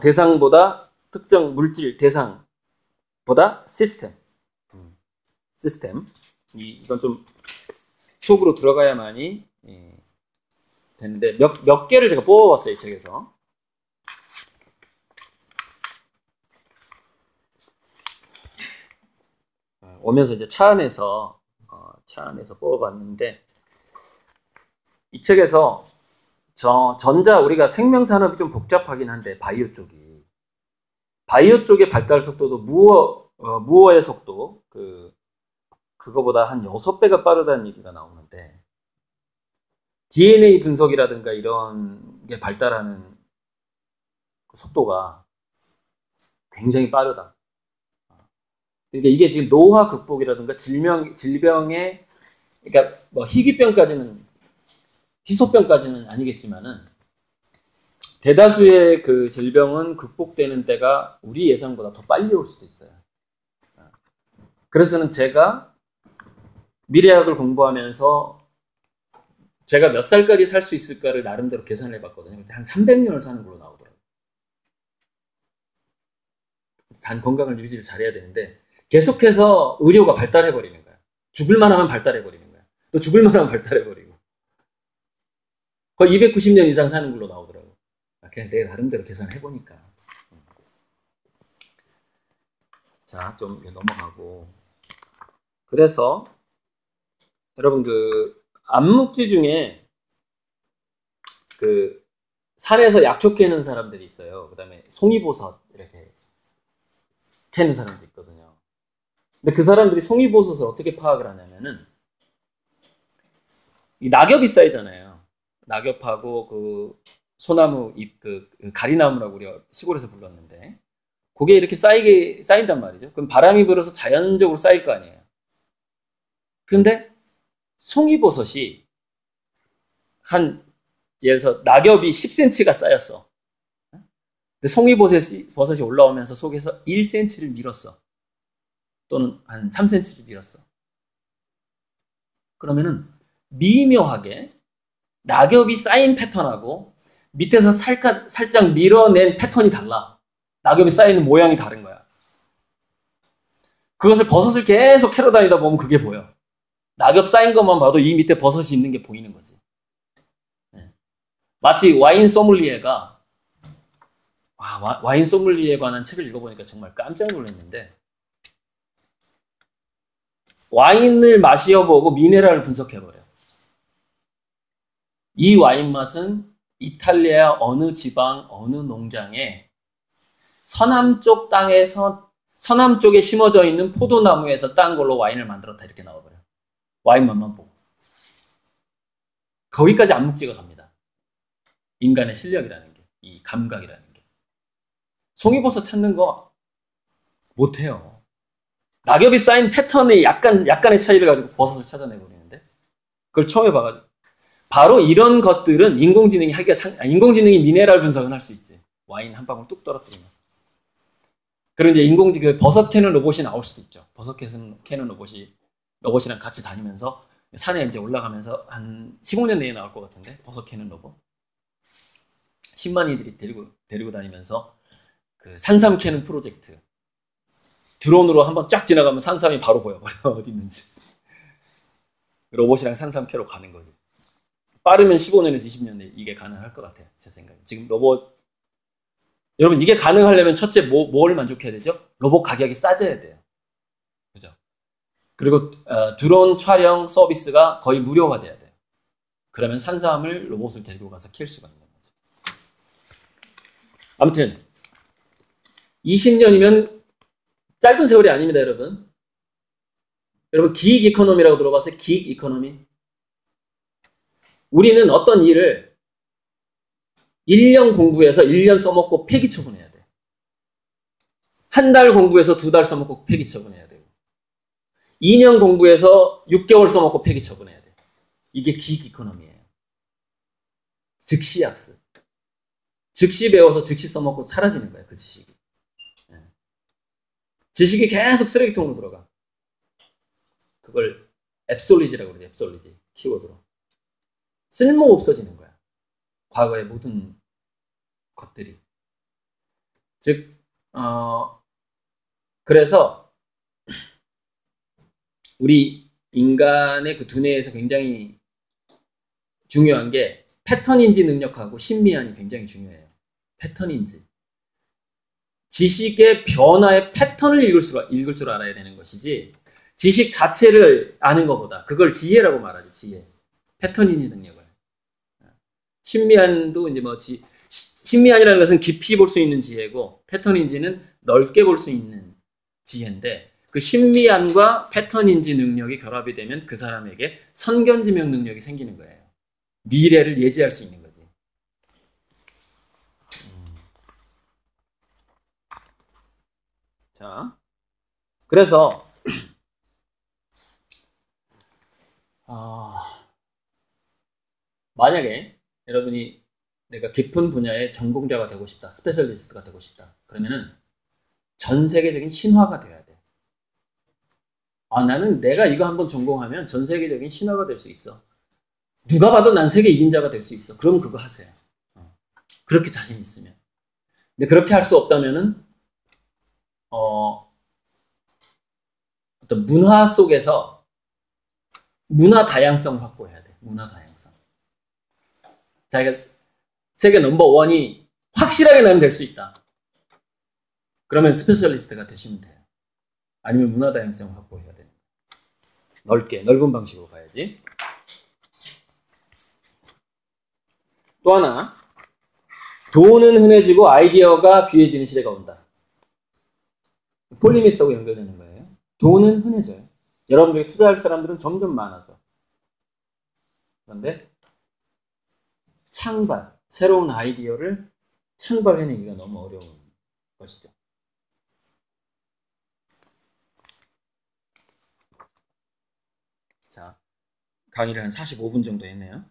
대상보다 특정 물질 대상보다 시스템. 시스템. 이건 좀 속으로 들어가야만이 되는데 몇 개를 제가 뽑아봤어요, 이 책에서. 오면서 이제 차 안에서 뽑아봤는데, 이 책에서 우리가 생명산업이 좀 복잡하긴 한데, 바이오 쪽의 발달 속도도 무어의 속도, 그거보다 한 6배가 빠르다는 얘기가 나오는데, DNA 분석이라든가 이런 게 발달하는 속도가 굉장히 빠르다. 그러니까 이게 지금 노화 극복이라든가 질병의, 그러니까 뭐 희소병까지는 아니겠지만은, 대다수의 그 질병은 극복되는 때가 우리 예상보다 더 빨리 올 수도 있어요. 그래서는 제가 미래학을 공부하면서 제가 몇 살까지 살 수 있을까를 나름대로 계산을 해봤거든요. 한 300년을 사는 걸로 나오더라고요. 단 건강을 유지를 잘해야 되는데 계속해서 의료가 발달해버리는 거야. 죽을만 하면 발달해버리는 거야. 또 죽을만 하면 발달해버리고. 거의 290년 이상 사는 걸로 나오더라고요. 그냥 내가 나름대로 계산해보니까. 자, 좀 넘어가고. 그래서 여러분 암묵지 중에 산에서 약초 캐는 사람들이 있어요. 그 다음에 송이버섯 이렇게 캐는 사람도 있거든요. 근데 그 사람들이 송이버섯을 어떻게 파악을 하냐면은, 이 낙엽이 쌓이잖아요. 낙엽하고 소나무 잎, 가리나무라고 우리가 시골에서 불렀는데, 그게 이렇게 쌓인단 말이죠. 그럼 바람이 불어서 자연적으로 쌓일 거 아니에요. 근데 송이버섯이 예를 들어서 낙엽이 10cm가 쌓였어. 근데 송이버섯이 올라오면서 속에서 1cm를 밀었어. 또는 한 3cm를 밀었어. 그러면은 미묘하게 낙엽이 쌓인 패턴하고 밑에서 살짝 밀어낸 패턴이 달라. 낙엽이 쌓이는 모양이 다른 거야. 그것을 버섯을 계속 캐러 다니다 보면 그게 보여. 낙엽 쌓인 것만 봐도 이 밑에 버섯이 있는 게 보이는 거지. 마치 와인 소믈리에가, 와인 소믈리에에 관한 책을 읽어보니까 정말 깜짝 놀랐는데, 와인을 마셔보고 미네랄을 분석해버려. 이 와인 맛은 이탈리아 어느 지방 어느 농장에 서남쪽 땅에서 서남 쪽에 심어져 있는 포도나무에서 딴 걸로 와인을 만들었다 이렇게 나와버려요. 와인 맛만 보고. 거기까지 안묵지가 갑니다. 인간의 실력이라는 게, 이 감각이라는 게. 송이버섯 찾는 거 못해요. 낙엽이 쌓인 패턴의 약간의 차이를 가지고 버섯을 찾아내버리는데 그걸 처음 해봐가지고 바로 이런 것들은 인공지능이 인공지능이 미네랄 분석은 할 수 있지. 와인 한 방울 뚝 떨어뜨리면. 그리고 이제 그 버섯 캐는 로봇이 나올 수도 있죠. 버섯 캐는 로봇이랑 같이 다니면서 산에 이제 올라가면서 한 15년 내에 나올 것 같은데 버섯 캐는 로봇. 10만이들이 데리고 다니면서 그 산삼 캐는 프로젝트. 드론으로 한번 쫙 지나가면 산삼이 바로 보여버려. 어디 있는지. 로봇이랑 산삼 캐러 가는 거지. 빠르면 15년에서 20년 내에 이게 가능할 것 같아요. 제 생각에. 지금 로봇, 여러분 이게 가능하려면 첫째 뭘 만족해야 되죠? 로봇 가격이 싸져야 돼요. 그죠? 그리고 드론 촬영 서비스가 거의 무료가 돼야 돼요. 그러면 산삼을 로봇을 데리고 가서 캘 수가 있는 거죠. 아무튼 20년이면 짧은 세월이 아닙니다, 여러분. 여러분 기익 이코노미라고 들어봤어요? 기익 이코노미. 우리는 어떤 일을 1년 공부해서 1년 써먹고 폐기 처분해야 돼. 한 달 공부해서 2달 써먹고 폐기 처분해야 되고 2년 공부해서 6개월 써먹고 폐기 처분해야 돼. 이게 기익 이코노미예요. 즉시 학습. 즉시 배워서 즉시 써먹고 사라지는 거예요. 그 지식이. 지식이 계속 쓰레기통으로 들어가. 그걸 앱솔리지라고 그러죠. 앱솔리지. 키워드로. 쓸모 없어지는 거야. 과거의 모든 것들이. 즉, 그래서 우리 인간의 그 두뇌에서 굉장히 중요한 게 패턴인지 능력하고 신미안이 굉장히 중요해요. 패턴인지. 지식의 변화의 패턴을 읽을 줄 알아야 되는 것이지 지식 자체를 아는 것보다 그걸 지혜라고 말하지. 지혜. 패턴인지 능력을. 신미안도 이제 신미안이라는 것은 깊이 볼 수 있는 지혜고 패턴인지는 넓게 볼 수 있는 지혜인데 그 신미안과 패턴인지 능력이 결합이 되면 그 사람에게 선견지명 능력이 생기는 거예요. 미래를 예지할 수 있는 거지. 자, 그래서 만약에 여러분이 내가 깊은 분야의 전공자가 되고 싶다, 스페셜리스트가 되고 싶다. 그러면은 전 세계적인 신화가 돼야 돼. 나는 내가 이거 한번 전공하면 전 세계적인 신화가 될 수 있어. 누가 봐도 난 세계 이긴자가 될 수 있어. 그럼 그거 하세요. 그렇게 자신 있으면. 근데 그렇게 할 수 없다면은 어떤 문화 속에서 문화 다양성 확보해야 돼. 문화 다양성. 자기가 세계 넘버원이 확실하게 나는 될 수 있다. 그러면 스페셜리스트가 되시면 돼요. 아니면 문화 다양성 확보해야 돼요. 넓은 방식으로 가야지. 또 하나, 돈은 흔해지고 아이디어가 귀해지는 시대가 온다. 폴리미스하고 연결되는 거예요. 돈은 흔해져요. 여러분들이 투자할 사람들은 점점 많아져. 그런데 창발, 새로운 아이디어를 창발해내기가 너무 어려운 것이죠. 자, 강의를 한 45분 정도 했네요.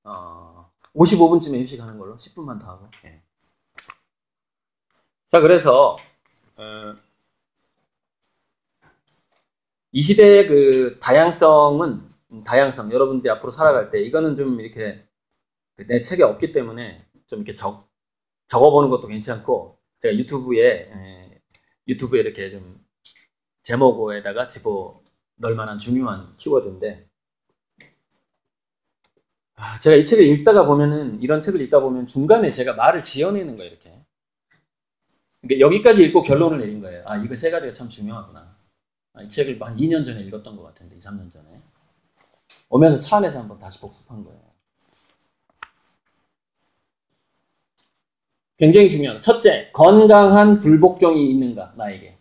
55분쯤에 휴식하는 걸로 10분만 더 하고. 예. 자, 그래서 이 시대의 그 다양성, 여러분들이 앞으로 살아갈 때 이거는 좀 이렇게 내 책에 없기 때문에 좀 이렇게 적어보는 것도 괜찮고, 제가 유튜브에 이렇게 좀 제목에다가 집어 넣을 만한 중요한 키워드인데, 제가 이 책을 읽다가 보면은, 이런 책을 읽다 보면 중간에 제가 말을 지어내는 거예요, 이렇게. 그러니까 여기까지 읽고 결론을 내린 거예요. 이거 세 가지가 참 중요하구나. 이 책을 한 2년 전에 읽었던 것 같은데, 2, 3년 전에. 오면서 차 안에서 한번 다시 복습한 거예요. 굉장히 중요한 거. 첫째, 건강한 불복종이 있는가, 나에게.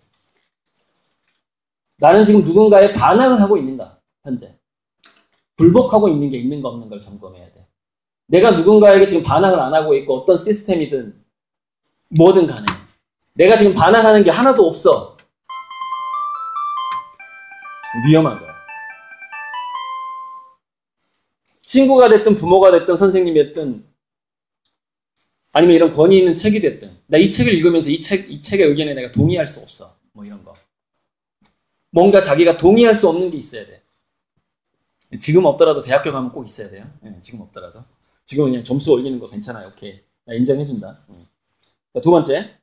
나는 지금 누군가에 반항을 하고 있는가, 현재. 불복하고 있는 게 있는가 없는 걸 점검해야 돼. 내가 누군가에게 지금 반항을 안 하고 있고 어떤 시스템이든 뭐든 간에 내가 지금 반항하는 게 하나도 없어. 위험한 거야. 친구가 됐든 부모가 됐든 선생님이 됐든 아니면 이런 권위 있는 책이 됐든 나 이 책을 읽으면서 이 책의 의견에 내가 동의할 수 없어. 뭐 이런 거. 뭔가 자기가 동의할 수 없는 게 있어야 돼. 지금 없더라도 대학교 가면 꼭 있어야 돼요. 네, 지금 없더라도. 지금은 그냥 점수 올리는 거 괜찮아요. 오케이. 나 인정해준다. 자, 두 번째.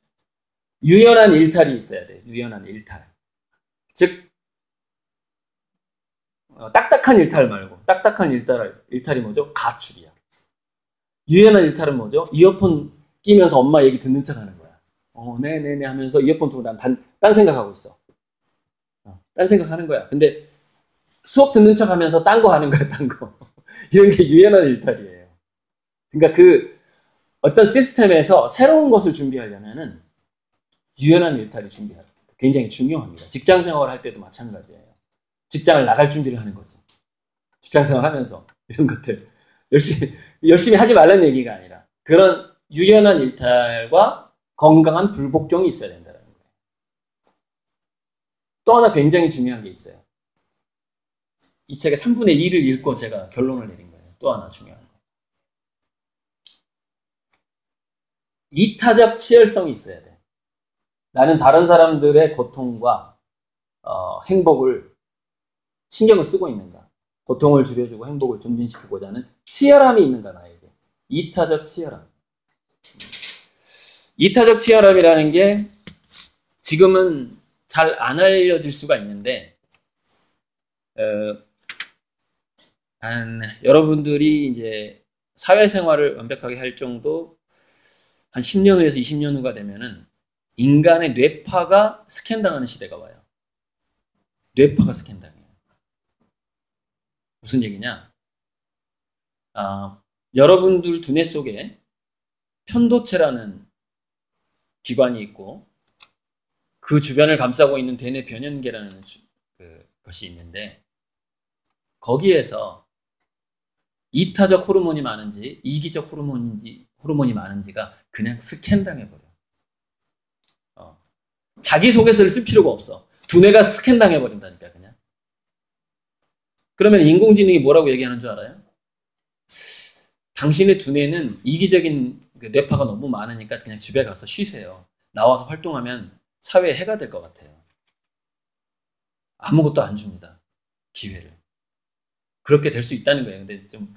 유연한 일탈이 있어야 돼. 유연한 일탈. 즉, 딱딱한 일탈 말고, 딱딱한 일탈이 뭐죠? 가출이야. 유연한 일탈은 뭐죠? 이어폰 끼면서 엄마 얘기 듣는 척 하는 거야. 네네네 하면서 이어폰 두고 난 딴 생각하고 있어. 딴 생각하는 거야. 근데 수업 듣는 척 하면서 딴 거 하는 거야, 딴 거. 이런 게 유연한 일탈이에요. 그러니까 그 어떤 시스템에서 새로운 것을 준비하려면은 유연한 일탈이 굉장히 중요합니다. 직장 생활을 할 때도 마찬가지예요. 직장을 나갈 준비를 하는 거지. 직장 생활 하면서 이런 것들. 열심히 하지 말라는 얘기가 아니라 그런 유연한 일탈과 건강한 불복종이 있어야 된다는 거예요. 또 하나 굉장히 중요한 게 있어요. 이 책의 3분의 2를 읽고 제가 결론을 내린 거예요. 또 하나 중요한 거. 이타적 치열성이 있어야 돼. 나는 다른 사람들의 고통과 행복을 신경을 쓰고 있는가. 고통을 줄여주고 행복을 증진시키고자 하는 치열함이 있는가 나에게. 이타적 치열함. 이타적 치열함이라는 게 지금은 잘 안 알려질 수가 있는데 여러분들이 이제 사회생활을 완벽하게 할 정도 한 10년 후에서 20년 후가 되면은 인간의 뇌파가 스캔당하는 시대가 와요. 뇌파가 스캔당해요. 무슨 얘기냐? 여러분들 두뇌 속에 편도체라는 기관이 있고 그 주변을 감싸고 있는 대뇌 변연계라는 것이 있는데 거기에서 이타적 호르몬이 많은지 이기적 호르몬이 많은지가 그냥 스캔당해버려. 자기소개서를 쓸 필요가 없어. 두뇌가 스캔당해버린다니까 그냥. 그러면 인공지능이 뭐라고 얘기하는 줄 알아요? 당신의 두뇌는 이기적인 뇌파가 너무 많으니까 그냥 집에 가서 쉬세요. 나와서 활동하면 사회에 해가 될 것 같아요. 아무것도 안 줍니다. 기회를. 그렇게 될 수 있다는 거예요. 근데 좀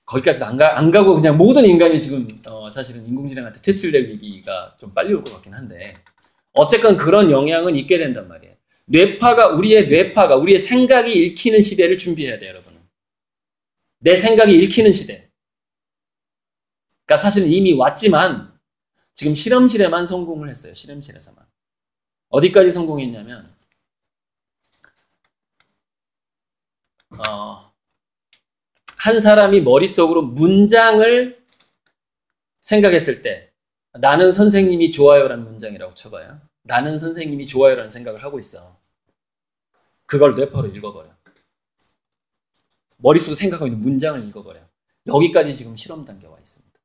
거기까지도 안 가고 그냥 모든 인간이 지금 사실은 인공지능한테 퇴출될 위기가 좀 빨리 올 것 같긴 한데 어쨌건 그런 영향은 있게 된단 말이에요. 우리의 생각이 읽히는 시대를 준비해야 돼요, 여러분. 내 생각이 읽히는 시대. 그러니까 사실은 이미 왔지만 지금 실험실에만 성공을 했어요. 실험실에서만. 어디까지 성공했냐면 한 사람이 머릿속으로 문장을 생각했을 때 나는 선생님이 좋아요라는 문장이라고 쳐봐요. 나는 선생님이 좋아요라는 생각을 하고 있어. 그걸 뇌파로 읽어버려. 머릿속에 생각하고 있는 문장을 읽어버려. 여기까지 지금 실험 단계에 와 있습니다.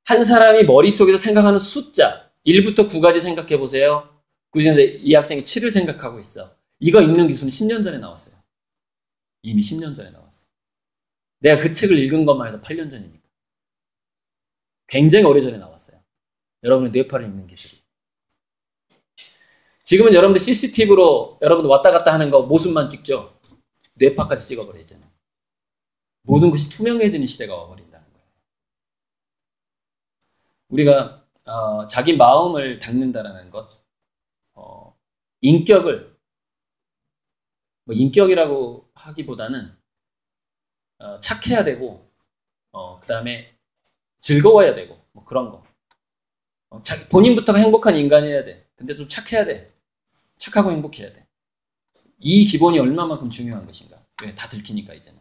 한 사람이 머릿속에서 생각하는 숫자 1부터 9까지 생각해 보세요. 그중에서 이 학생이 7을 생각하고 있어. 이거 읽는 기술은 10년 전에 나왔어요. 이미 10년 전에 나왔어. 내가 그 책을 읽은 것만 해도 8년 전이니까. 굉장히 오래전에 나왔어요. 여러분의 뇌파를 읽는 기술이. 지금은 여러분들 CCTV로 여러분들 왔다 갔다 하는 거 모습만 찍죠. 뇌파까지 찍어버려 이제는. 모든 것이 투명해지는 시대가 와버린다는 거예요. 우리가 자기 마음을 닦는다라는 것, 인격을 인격이라고 하기보다는 착해야 되고 그 다음에 즐거워야 되고 뭐 그런 거. 본인부터가 행복한 인간이어야 돼. 근데 좀 착해야 돼. 착하고 행복해야 돼. 이 기본이 얼마만큼 중요한 것인가. 왜? 다 들키니까 이제는.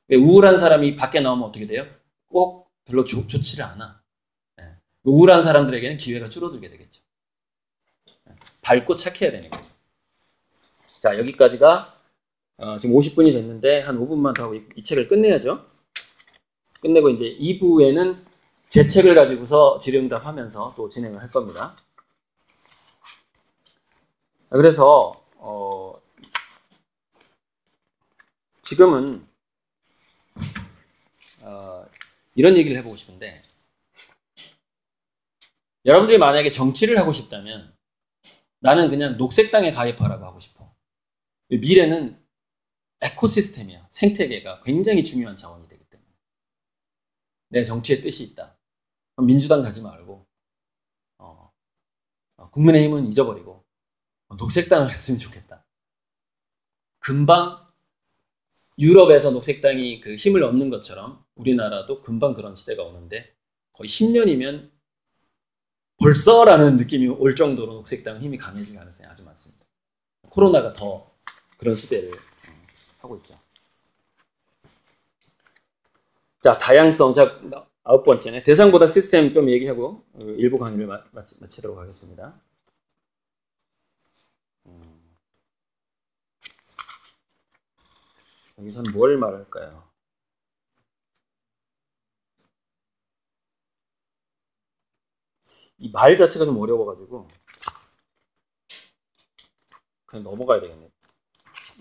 왜? 우울한 사람이 밖에 나오면 어떻게 돼요? 꼭 별로 좋지를 않아. 우울한 사람들에게는 기회가 줄어들게 되겠죠. 밝고 착해야 되는 거죠. 자, 여기까지가 지금 50분이 됐는데 한 5분만 더 하고 이 책을 끝내야죠. 끝내고 이제 2부에는 제 책을 가지고서 질의응답 하면서 또 진행을 할 겁니다. 그래서 지금은 이런 얘기를 해보고 싶은데, 여러분들이 만약에 정치를 하고 싶다면 나는 그냥 녹색당에 가입하라고 하고 싶어. 미래는 에코시스템이야. 생태계가 굉장히 중요한 자원이 되기 때문에. 내 정치에 뜻이 있다. 그럼 민주당 가지 말고 국민의힘은 잊어버리고 녹색당을 갔으면 좋겠다. 금방 유럽에서 녹색당이 그 힘을 얻는 것처럼 우리나라도 금방 그런 시대가 오는데, 거의 10년이면 벌써라는 느낌이 올 정도로 녹색당 힘이 강해질 가능성이 아주 많습니다. 코로나가 더 그런 시대를 하고 있죠. 자, 다양성. 자, 9번째네. 대상보다 시스템 좀 얘기하고 일부 강의를 마치도록 하겠습니다. 여기서는 뭘 말할까요? 이 말 자체가 좀 어려워가지고 그냥 넘어가야 되겠네.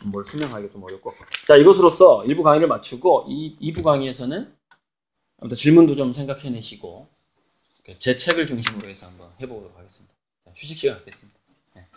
뭘 설명하기가 좀 어렵고. 자, 이것으로써 1부 강의를 마치고 2부 강의에서는 아무튼 질문도 좀 생각해내시고 제 책을 중심으로 해서 한번 해보도록 하겠습니다. 자, 휴식 시간 갖겠습니다. 네.